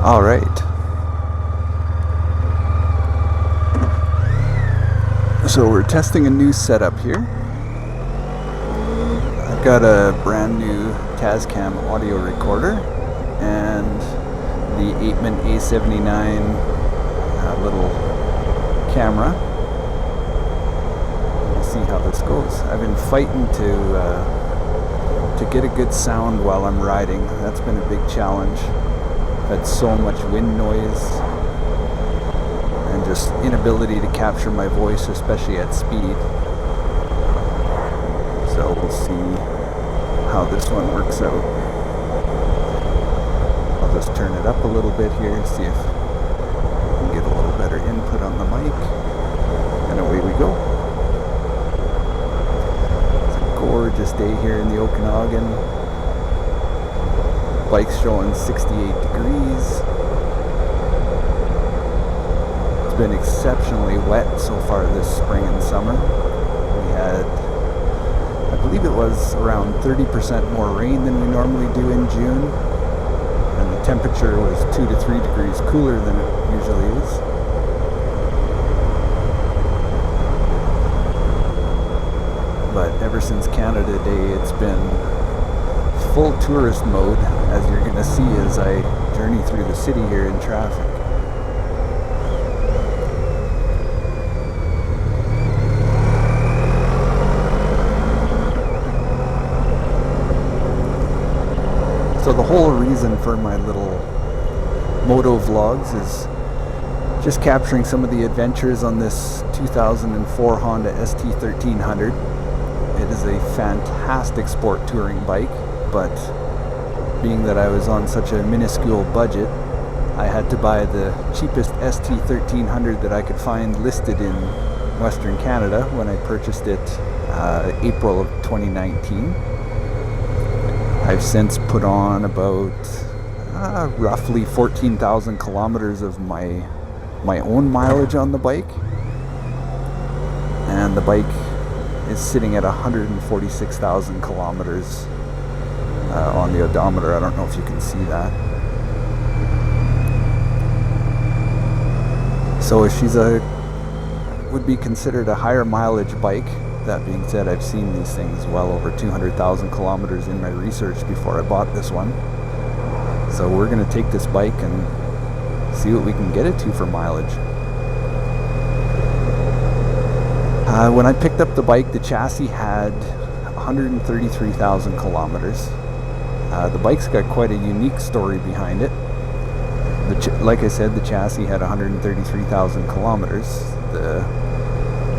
All right. So we're testing a new setup here. I've got a brand new Tascam audio recorder and the Apeman A79 little camera. We'll see how this goes. I've been fighting to get a good sound while I'm riding. That's been a big challenge. I've had so much wind noise and just inability to capture my voice, especially at speed. So we'll see how this one works out. I'll just turn it up a little bit here, see if we can get a little better input on the mic, and away we go. It's a gorgeous day here in the Okanagan. Bike's showing 68 degrees. It's been exceptionally wet so far this spring and summer. We had, I believe it was around 30% more rain than we normally do in June, and the temperature was 2 to 3 degrees cooler than it usually is. But ever since Canada Day, it's been full tourist mode, as you're going to see as I journey through the city here in traffic. So the whole reason for my little Motovlogs is just capturing some of the adventures on this 2004 Honda ST1300. It is a fantastic sport touring bike, but being that I was on such a minuscule budget, I had to buy the cheapest ST1300 that I could find listed in Western Canada when I purchased it April of 2019. I've since put on about roughly 14,000 kilometers of my own mileage on the bike, and the bike is sitting at 146,000 kilometers on the odometer. I don't know if you can see that. So she's would be considered a higher mileage bike. That being said, I've seen these things well over 200,000 kilometers in my research before I bought this one. So we're going to take this bike and see what we can get it to for mileage. When I picked up the bike, the chassis had 133,000 kilometers. The bike's got quite a unique story behind it. Like I said, the chassis had 133,000 kilometers. The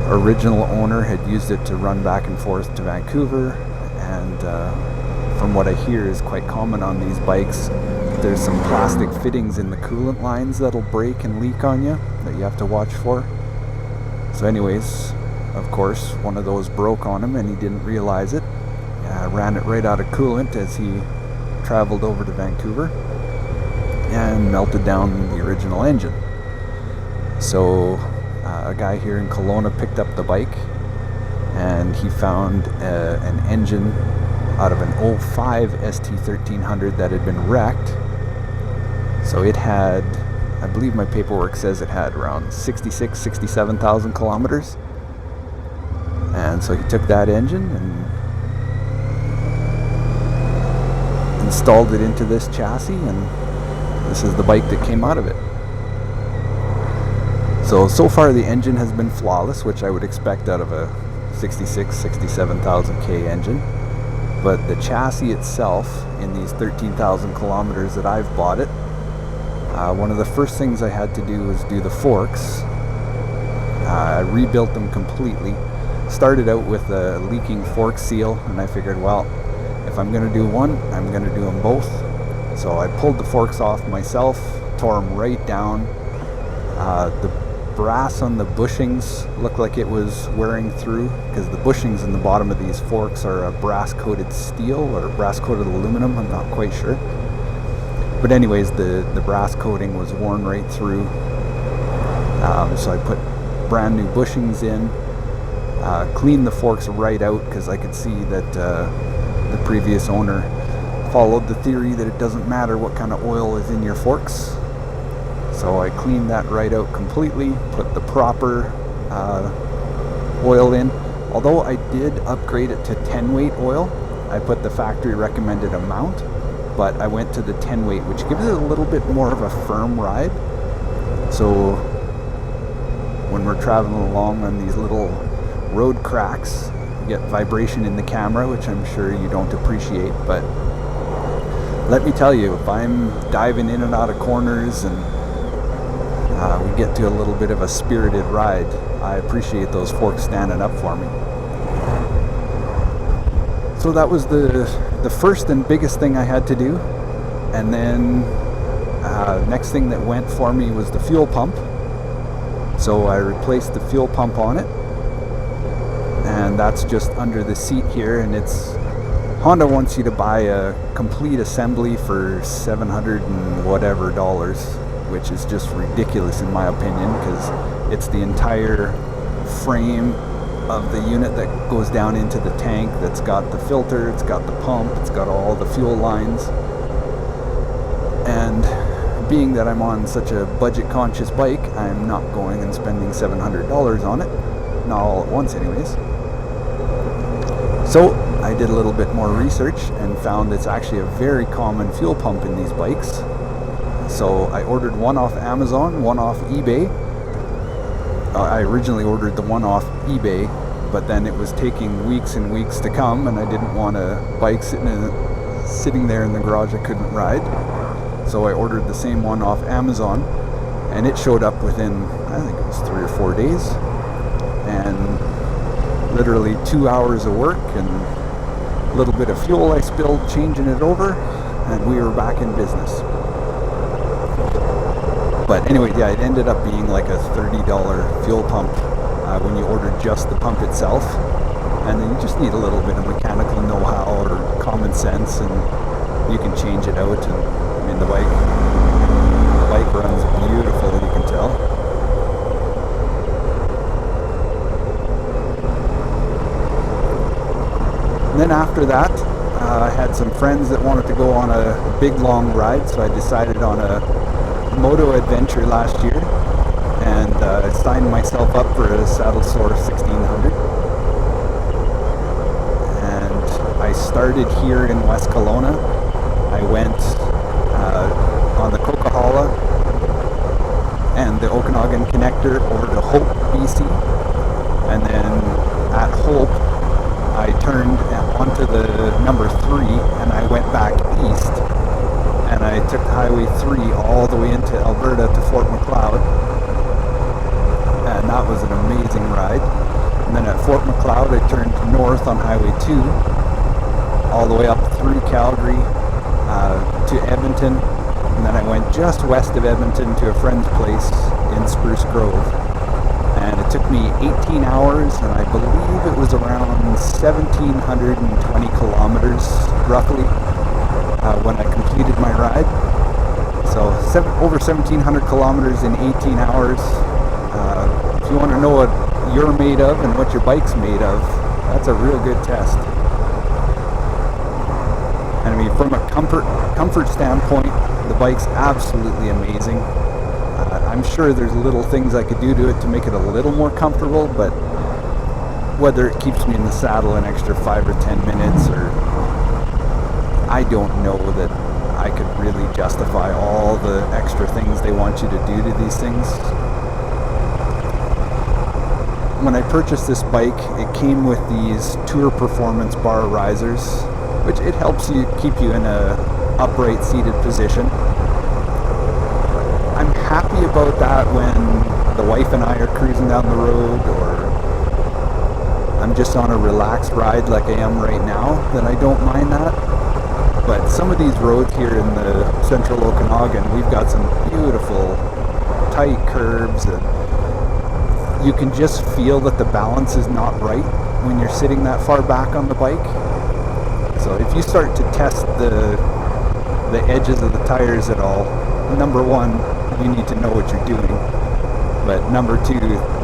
original owner had used it to run back and forth to Vancouver, and from what I hear is quite common on these bikes, there's some plastic fittings in the coolant lines that'll break and leak on you that you have to watch for. So anyways, of course, one of those broke on him and he didn't realize it. Ran it right out of coolant as he traveled over to Vancouver and melted down the original engine. So a guy here in Kelowna picked up the bike and he found an engine out of an 05 ST1300 that had been wrecked. So it had, I believe my paperwork says it had around 67,000 kilometers. And so he took that engine and installed it into this chassis, and this is the bike that came out of it. So far the engine has been flawless, which I would expect out of a 67,000 K engine. But the chassis itself, in these 13,000 kilometers that I've bought it, one of the first things I had to do was do the forks. I rebuilt them completely. Started out with a leaking fork seal, and I figured, well, if I'm going to do one, I'm going to do them both. So I pulled the forks off myself, tore them right down. The brass on the bushings looked like it was wearing through, because the bushings in the bottom of these forks are a brass coated steel or brass coated aluminum, I'm not quite sure. But anyways, the brass coating was worn right through. So I put brand new bushings in, cleaned the forks right out, because I could see that the previous owner followed the theory that it doesn't matter what kind of oil is in your forks, So I cleaned that right out completely, put the proper oil in. Although I did upgrade it to 10 weight oil, I put the factory recommended amount, but I went to the 10 weight, which gives it a little bit more of a firm ride. So when we're traveling along on these little road cracks, you get vibration in the camera, which I'm sure you don't appreciate, but let me tell you, if I'm diving in and out of corners and we get to a little bit of a spirited ride, I appreciate those forks standing up for me. So that was the first and biggest thing I had to do. And then next thing that went for me was the fuel pump. So I replaced the fuel pump on it, and that's just under the seat here. And it's Honda wants you to buy a complete assembly for $700 and whatever dollars, which is just ridiculous in my opinion, because it's the entire frame of the unit that goes down into the tank that's got the filter, it's got the pump, it's got all the fuel lines. And being that I'm on such a budget conscious bike, I'm not going and spending $700 on it, not all at once anyways. So I did a little bit more research and found it's actually a very common fuel pump in these bikes. So I ordered one off Amazon, one off eBay. I originally ordered the one off eBay, but then it was taking weeks and weeks to come, and I didn't want a bike sitting there in the garage I couldn't ride. So I ordered the same one off Amazon, and it showed up within, I think it was 3 or 4 days, and literally 2 hours of work and a little bit of fuel I spilled changing it over, and we were back in business. But anyway, yeah, it ended up being like a $30 fuel pump when you order just the pump itself. And then you just need a little bit of mechanical know-how or common sense, and you can change it out. And I mean, the bike runs beautiful, you can tell. And then after that, I had some friends that wanted to go on a big long ride, so I decided on a moto adventure last year, and I signed myself up for a Saddle Sore 1600. And I started here in West Kelowna. I went on the Coquihalla and the Okanagan connector over to Hope, BC, and then at Hope I turned onto the number 3 and I went back east, and I took Highway 3 all the way into Alberta to Fort McLeod, and that was an amazing ride. And then at Fort McLeod I turned north on Highway 2 all the way up through Calgary to Edmonton, and then I went just west of Edmonton to a friend's place in Spruce Grove, and it took me 18 hours, and I believe it was around 1,720 kilometers roughly when I completed my ride. So over 1,700 kilometers in 18 hours. If you want to know what you're made of and what your bike's made of, that's a real good test. And I mean, from a comfort standpoint, the bike's absolutely amazing. I'm sure there's little things I could do to it to make it a little more comfortable, but whether it keeps me in the saddle an extra 5 or 10 minutes, or I don't know that I could really justify all the extra things they want you to do to these things. When I purchased this bike, it came with these Tour Performance bar risers, which it helps you keep you in a upright seated position. I'm happy about that when the wife and I are cruising down the road, or I'm just on a relaxed ride like I am right now, then I don't mind that. But some of these roads here in the central Okanagan, we've got some beautiful tight curves, and you can just feel that the balance is not right when you're sitting that far back on the bike. So if you start to test the edges of the tires at all, number one, you need to know what you're doing. But number two,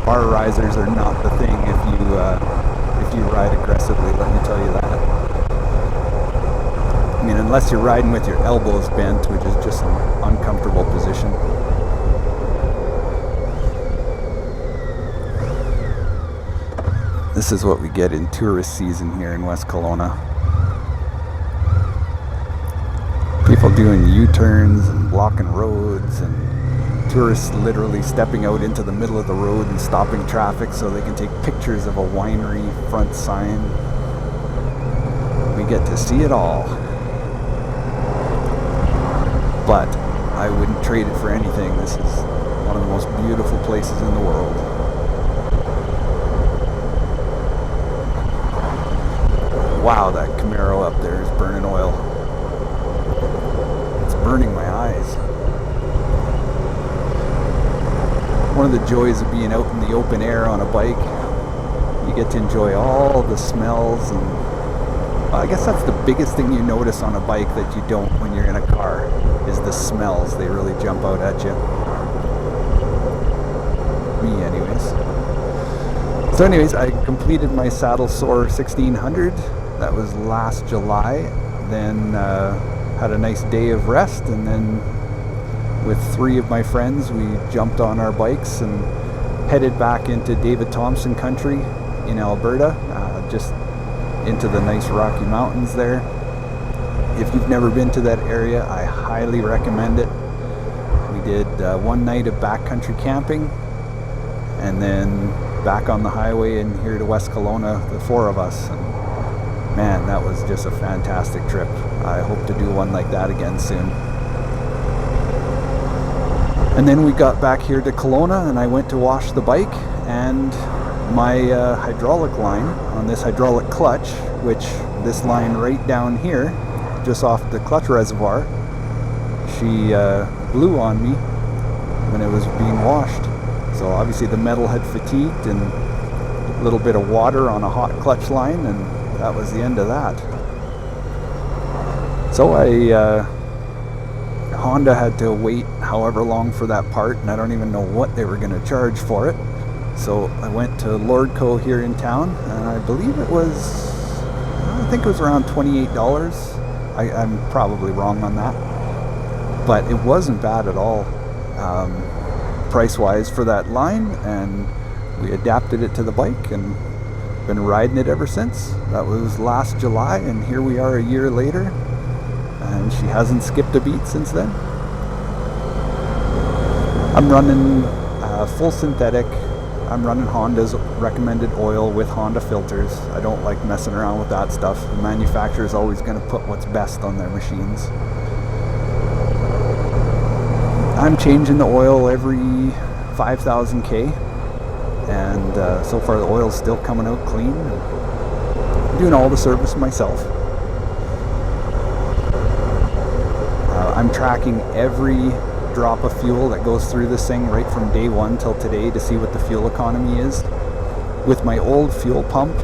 bar risers are not the thing if you ride aggressively, let me tell you that. I mean, unless you're riding with your elbows bent, which is just an uncomfortable position. This is what we get in tourist season here in West Kelowna. People doing U-turns and blocking roads, and tourists literally stepping out into the middle of the road and stopping traffic so they can take pictures of a winery front sign. We get to see it all. But I wouldn't trade it for anything. This is one of the most beautiful places in the world. Wow, that Camaro up there is burning oil. It's burning my eyes. One of the joys of being out in the open air on a bike, you get to enjoy all the smells, and well, I guess that's the biggest thing you notice on a bike that you don't when you're in a car, is the smells. They really jump out at you. Me anyways. So anyways, I completed my Saddle Sore 1600. That was last July. Then had a nice day of rest, and then with 3 of my friends we jumped on our bikes and headed back into David Thompson country in Alberta, just into the nice Rocky Mountains there. If you've never been to that area, I highly recommend it. We did one night of backcountry camping, and then back on the highway and here to West Kelowna, the 4 of us. And man, that was just a fantastic trip. I hope to do one like that again soon. And then we got back here to Kelowna, and I went to wash the bike, and my hydraulic line on this hydraulic clutch, which this line right down here, just off the clutch reservoir, she blew on me when it was being washed. So obviously the metal had fatigued, and a little bit of water on a hot clutch line, and that was the end of that. So Honda had to wait however long for that part, and I don't even know what they were going to charge for it. So I went to Lordco here in town, and I believe I think it was around $28. I'm probably wrong on that, but it wasn't bad at all price-wise for that line, and we adapted it to the bike and been riding it ever since. That was last July, and here we are a year later, and she hasn't skipped a beat since then. I'm running full synthetic. I'm running Honda's recommended oil with Honda filters. I don't like messing around with that stuff. The manufacturer is always going to put what's best on their machines. I'm changing the oil every 5,000 K, and so far the oil's still coming out clean. I'm doing all the service myself. I'm tracking every drop of fuel that goes through this thing right from day 1 till today to see what the fuel economy is. With my old fuel pump,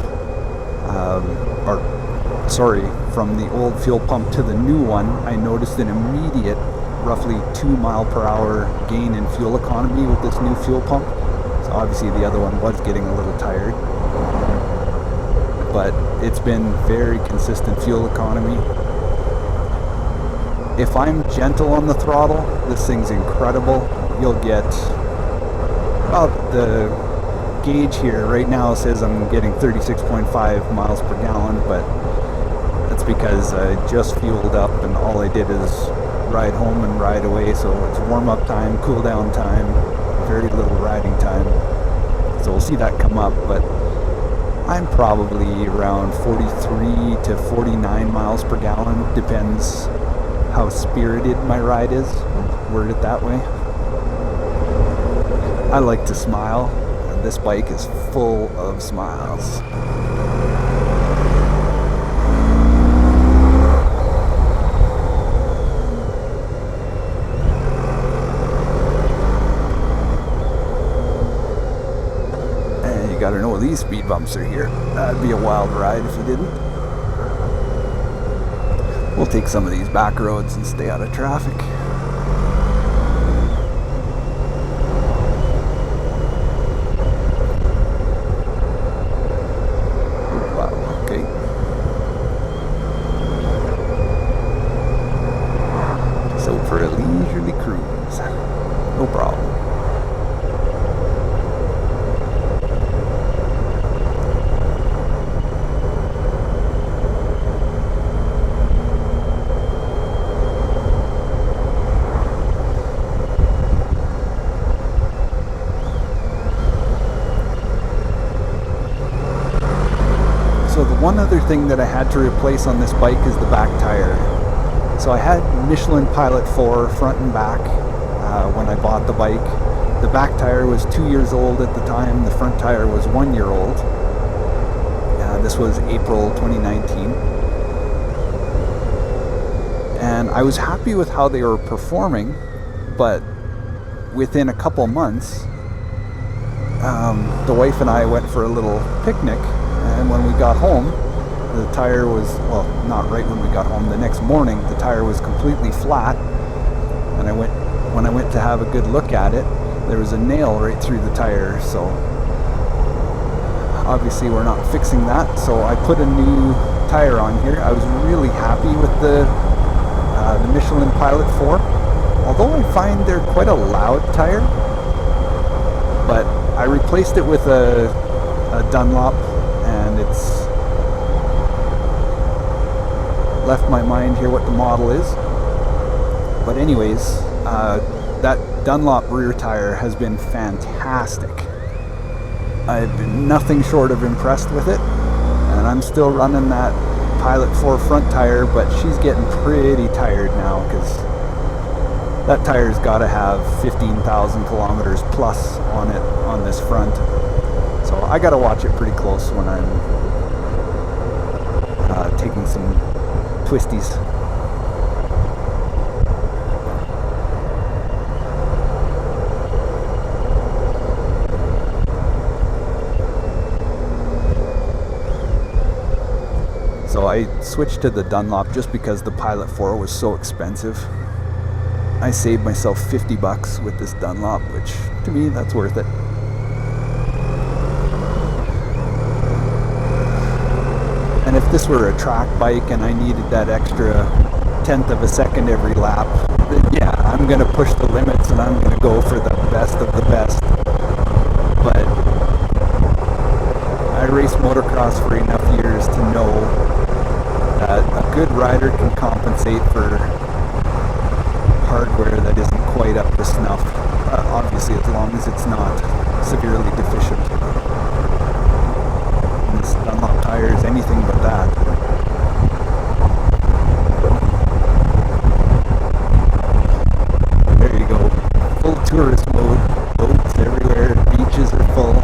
from the old fuel pump to the new one, I noticed an immediate roughly 2 mile per hour gain in fuel economy with this new fuel pump. So obviously the other one was getting a little tired, but it's been very consistent fuel economy. If I'm gentle on the throttle, this thing's incredible. You'll get, well, the gauge here right now says I'm getting 36.5 miles per gallon, but that's because I just fueled up and all I did is ride home and ride away. So it's warm-up time, cool-down time, very little riding time. So we'll see that come up, but I'm probably around 43 to 49 miles per gallon, depends how spirited my ride is, word it that way. I like to smile, and this bike is full of smiles. And you gotta know these speed bumps are here. That'd be a wild ride if you didn't. We'll take some of these back roads and stay out of traffic. Wow, okay. So for a leisurely cruise, no problem. one other thing that I had to replace on this bike is the back tire. So I had Michelin Pilot 4 front and back when I bought the bike. The back tire was 2 years old at the time. The front tire was 1 year old. This was April 2019. And I was happy with how they were performing, but within a couple months, the wife and I went for a little picnic, and when we got home, the tire was, well, not right when we got home, the next morning the tire was completely flat, and when I went to have a good look at it, there was a nail right through the tire. So obviously we're not fixing that, so I put a new tire on here. I was really happy with the Michelin Pilot 4, although I find they're quite a loud tire, but I replaced it with a Dunlop, and it's left my mind here what the model is. But anyways, that Dunlop rear tire has been fantastic. I've been nothing short of impressed with it, and I'm still running that Pilot 4 front tire, but she's getting pretty tired now because that tire's got to have 15,000 kilometers plus on it on this front. So I got to watch it pretty close when I'm taking some twisties. So I switched to the Dunlop just because the Pilot 4 was so expensive. I saved myself $50 with this Dunlop, which to me, that's worth it. And if this were a track bike and I needed that extra 1/10 of a second every lap, then yeah, I'm going to push the limits and I'm going to go for the best of the best. But I raced motocross for enough years to know that a good rider can compensate for hardware that isn't quite up to snuff, obviously as long as it's not severely deficient. And this Dunlop tire is anything but that. There you go, full tourist mode, boats everywhere, beaches are full.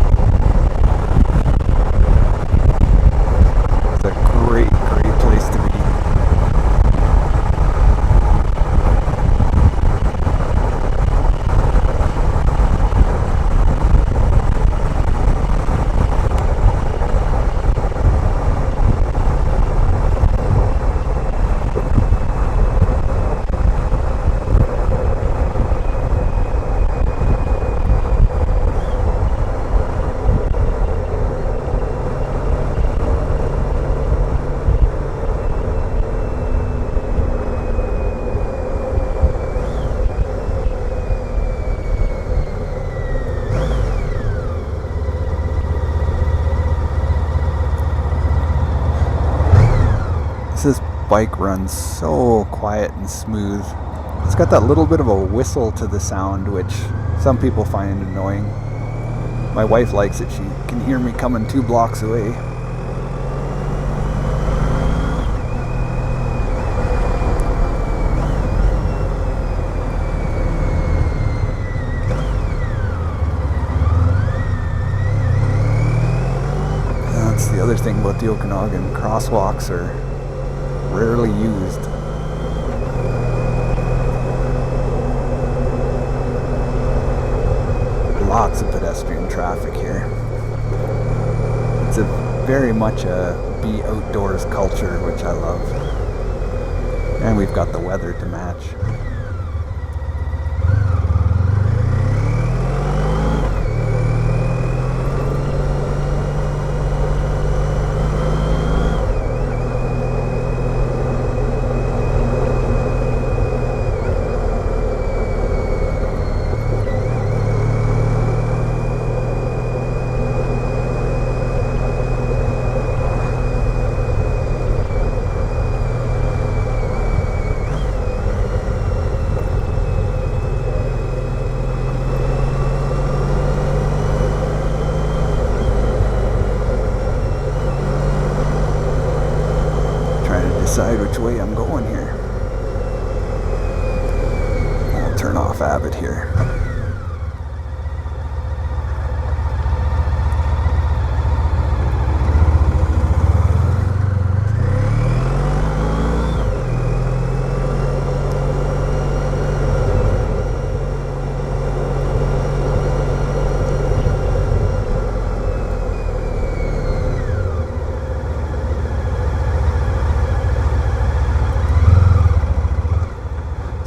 It's a great place to be. This bike runs so quiet and smooth. It's got that little bit of a whistle to the sound, which some people find annoying. My wife likes it. She can hear me coming 2 blocks away. That's the other thing about the Okanagan. Crosswalks are rarely used. Lots of pedestrian traffic here. It's very much a be outdoors culture, which I love. And we've got the weather to match. which way I'm going here. I'll turn off Avid here.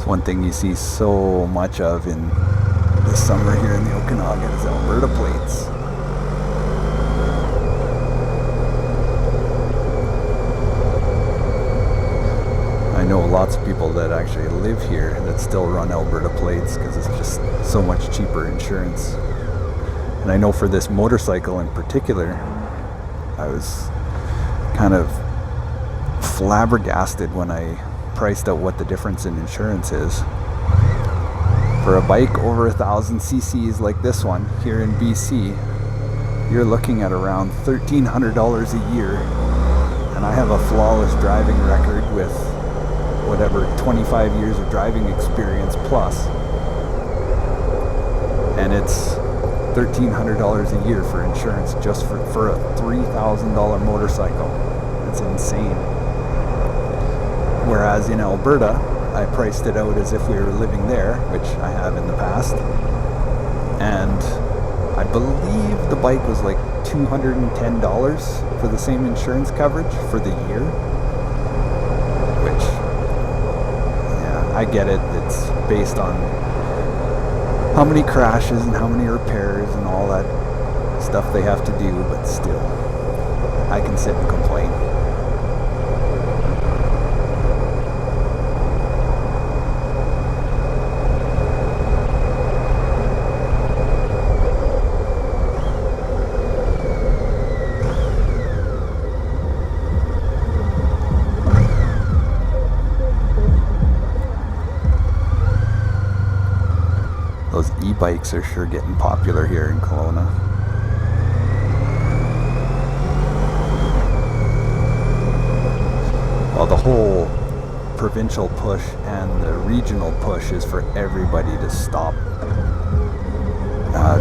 One thing you see so much of in the summer here in the Okanagan is Alberta plates. I know lots of people that actually live here that still run Alberta plates because it's just so much cheaper insurance. And I know for this motorcycle in particular, I was kind of flabbergasted when I priced out what the difference in insurance is. For a bike over 1,000 cc's like this one here in BC, you're looking at around $1,300 a year, and I have a flawless driving record with whatever 25 years of driving experience plus, and it's $1,300 a year for insurance just for a $3,000 motorcycle. It's insane. Whereas in Alberta, I priced it out as if we were living there, which I have in the past. And I believe the bike was like $210 for the same insurance coverage for the year. Which, yeah, I get it. It's based on how many crashes and how many repairs and all that stuff they have to do, but still, I can sit and complain. Those e-bikes are sure getting popular here in Kelowna. Well, the whole provincial push and the regional push is for everybody to stop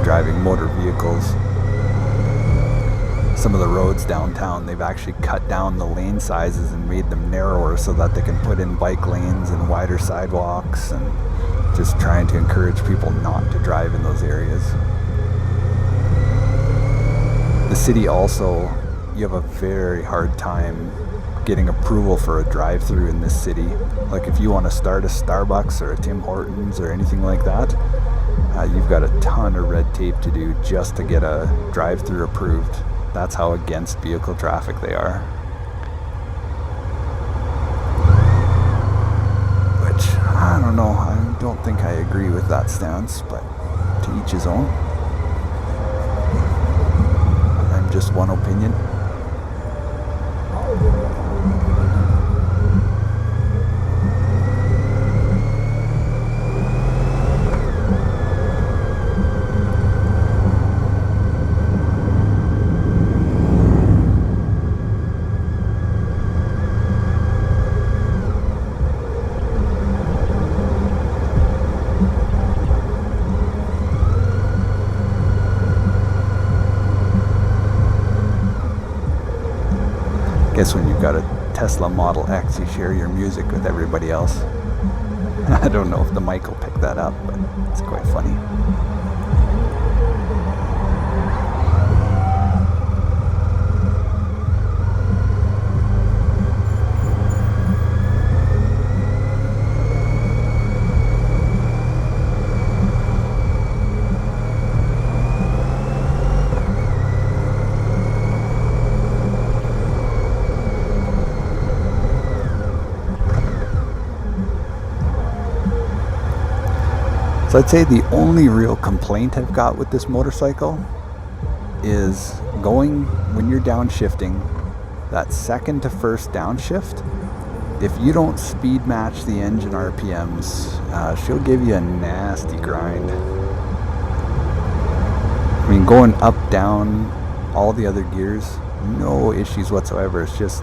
driving motor vehicles. Some of the roads downtown, they've actually cut down the lane sizes and made them narrower so that they can put in bike lanes and wider sidewalks, and just trying to encourage people not to drive in those areas. The city also, you have a very hard time getting approval for a drive-through in this city. Like if you want to start a Starbucks or a Tim Hortons or anything like that, you've got a ton of red tape to do just to get a drive-through approved. That's how against vehicle traffic they are. Which, I don't know, I don't think I agree with that stance, but to each his own. I'm just one opinion. I guess when you've got a Tesla Model X, you share your music with everybody else. I don't know if the mic will pick that up, but it's quite funny. So I'd say the only real complaint I've got with this motorcycle is going when you're downshifting, that second to first downshift. If you don't speed match the engine RPMs, she'll give you a nasty grind. I mean, going up, down, all the other gears, no issues whatsoever. It's just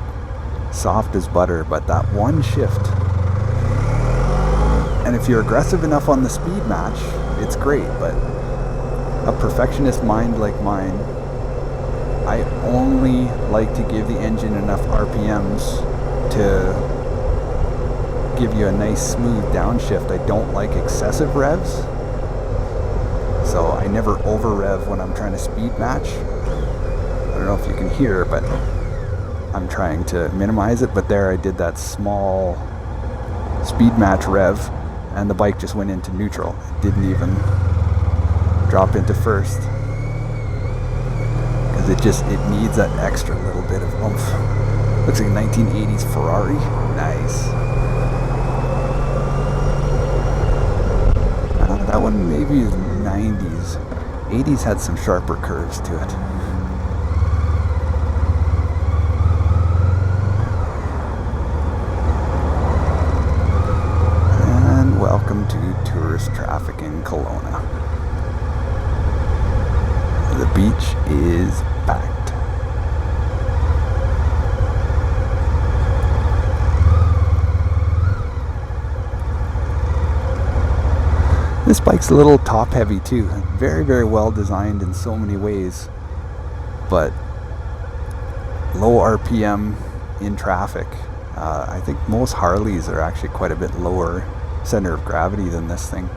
soft as butter, but that one shift, and if you're aggressive enough on the speed match, it's great, but a perfectionist mind like mine, I only like to give the engine enough RPMs to give you a nice smooth downshift. I don't like excessive revs, so I never over rev when I'm trying to speed match. I don't know if you can hear, but I'm trying to minimize it. But there I did that small speed match rev and the bike just went into neutral. It didn't even drop into first, because it needs that extra little bit of oomph. Looks like a 1980s Ferrari. Nice. That one maybe is 90s. 80s had some sharper curves to it. And welcome to tourist traffic in Kelowna. The beach is packed. This bike's a little top heavy too. Very, very well designed in so many ways, but low RPM in traffic. I think most Harleys are actually quite a bit lower center of gravity than this thing.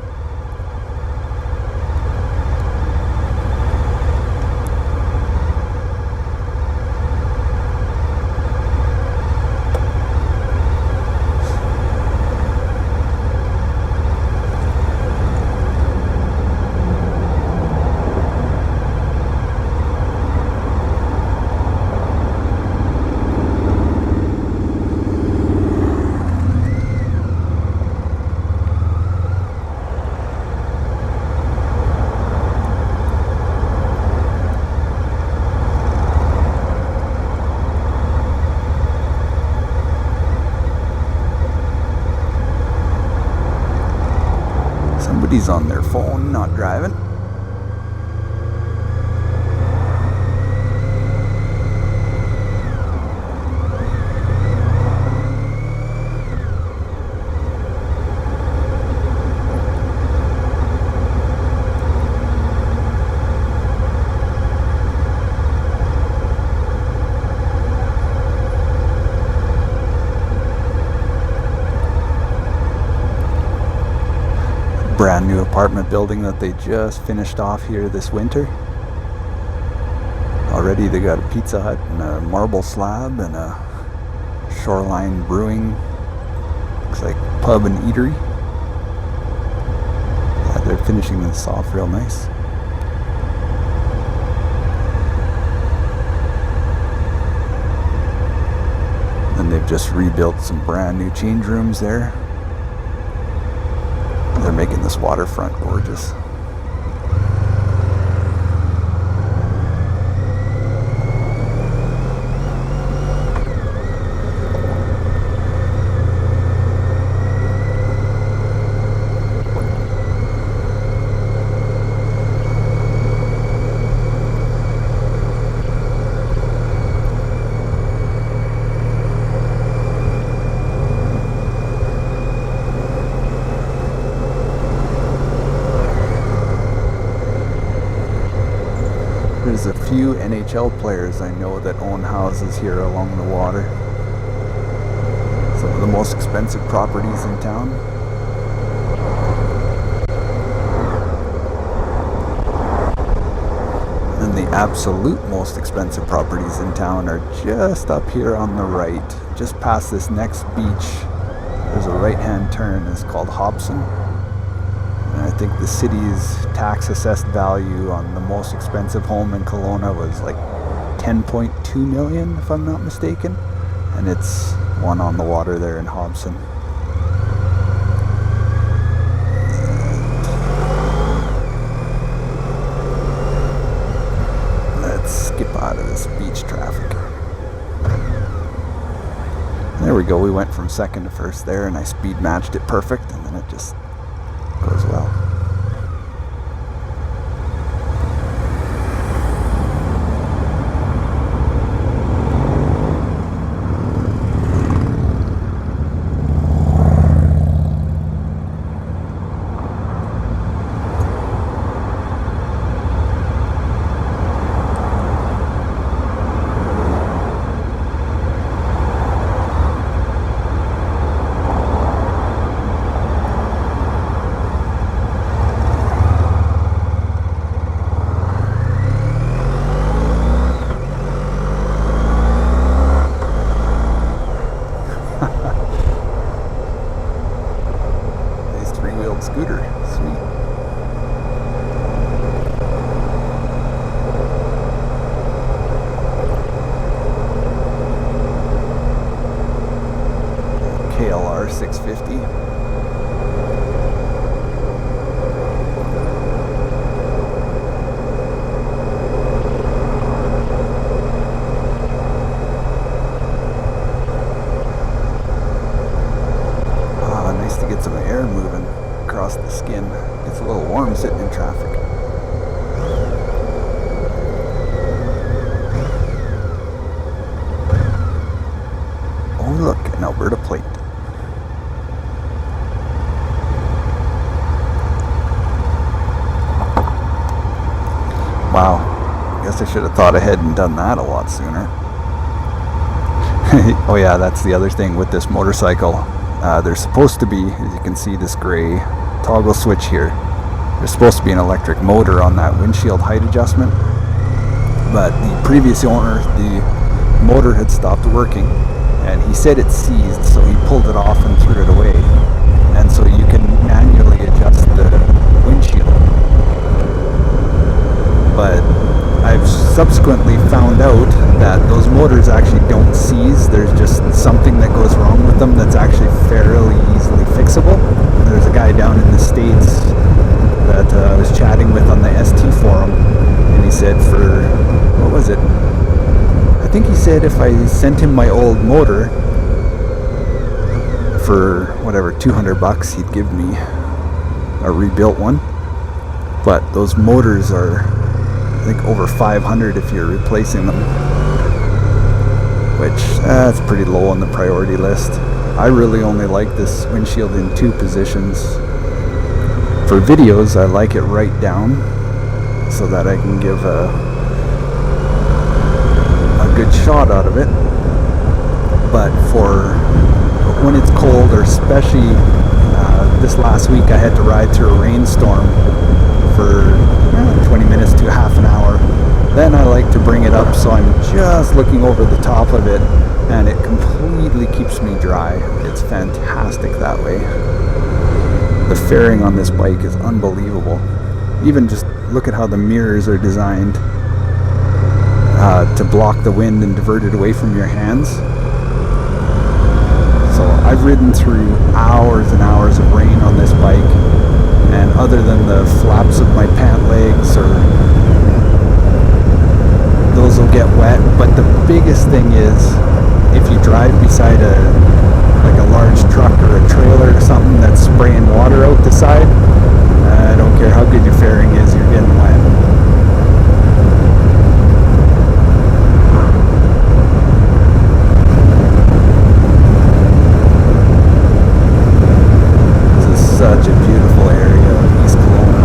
Somebody's on their phone, not driving. Brand new apartment building that they just finished off here this winter. Already they got a Pizza Hut and a marble slab and a Shoreline Brewing, looks like pub and eatery. Yeah, they're finishing this off real nice. And they've just rebuilt some brand new change rooms there. They're making this waterfront gorgeous. There's a few NHL players I know that own houses here along the water. Some of the most expensive properties in town. And the absolute most expensive properties in town are just up here on the right. Just past this next beach, there's a right-hand turn. It's called Hobson. And I think the city's tax assessed value on the most expensive home in Kelowna was like 10.2 million, if I'm not mistaken. And it's one on the water there in Hobson. And let's skip out of this beach traffic. There we go, we went from second to first there, and I speed matched it perfect, and then it just goes well. three-wheeled scooter. Sweet. KLR 650. Nice to get some air moving across the skin. It's a little warm sitting in traffic. Oh look, an Alberta plate. Wow, I guess I should have thought ahead and done that a lot sooner. Oh yeah, that's the other thing with this motorcycle. There's supposed to be, as you can see, this gray toggle switch here. There's supposed to be an electric motor on that windshield height adjustment, but the previous owner, the motor had stopped working, and he said it seized, so he pulled it off and threw it away. And so you can manually adjust the windshield. But I've subsequently found out that those motors actually don't seize. There's just something that goes wrong with them that's actually fairly easily fixable. There's a guy down in the States that I was chatting with on the ST forum, and he said for, what was it? I think he said if I sent him my old motor for whatever, $200, he'd give me a rebuilt one. But those motors are, I think, over 500 if you're replacing them, which that's pretty low on the priority list. I really only like this windshield in two positions. For videos, I like it right down so that I can give a good shot out of it. But for when it's cold, or especially this last week, I had to ride through a rainstorm for 20 minutes to half an hour. Then I like to bring it up so I'm just looking over the top of it, and it completely keeps me dry. It's fantastic that way. The fairing on this bike is unbelievable. Even just look at how the mirrors are designed to block the wind and divert it away from your hands. So I've ridden through hours and hours of rain on this bike, and other than the flaps of my pant legs, or those will get wet. But the biggest thing is, if you drive beside a large truck or a trailer or something that's spraying water out the side, I don't care how good your fairing is, you're getting wet. This is such a beautiful area of East Kelowna.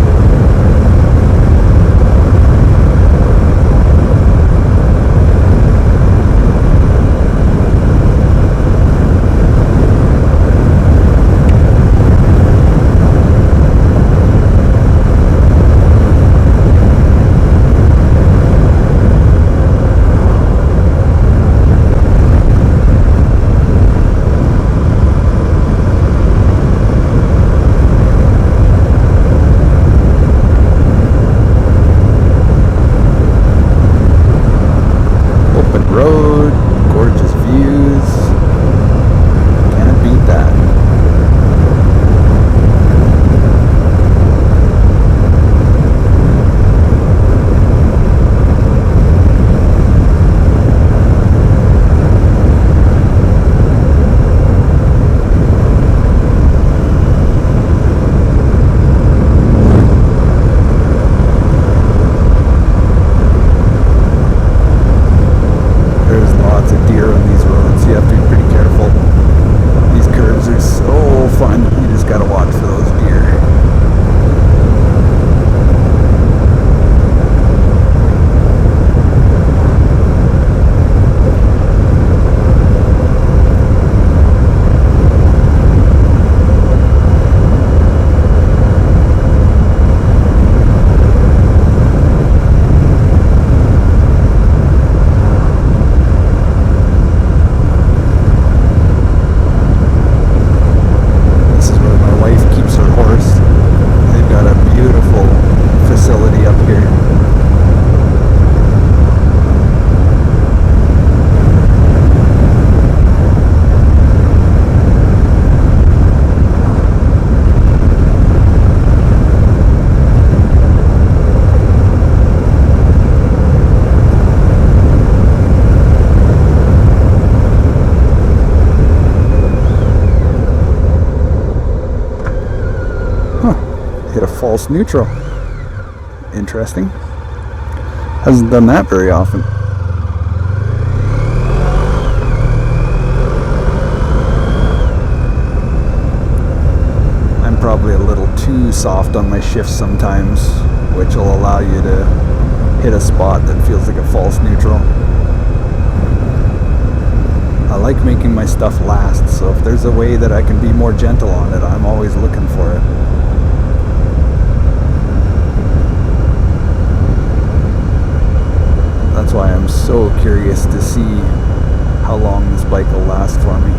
Hit a false neutral. Interesting. Hasn't done that very often. I'm probably a little too soft on my shifts sometimes, which will allow you to hit a spot that feels like a false neutral. I like making my stuff last, so if there's a way that I can be more gentle on it, I'm always looking for it. That's why I'm so curious to see how long this bike will last for me.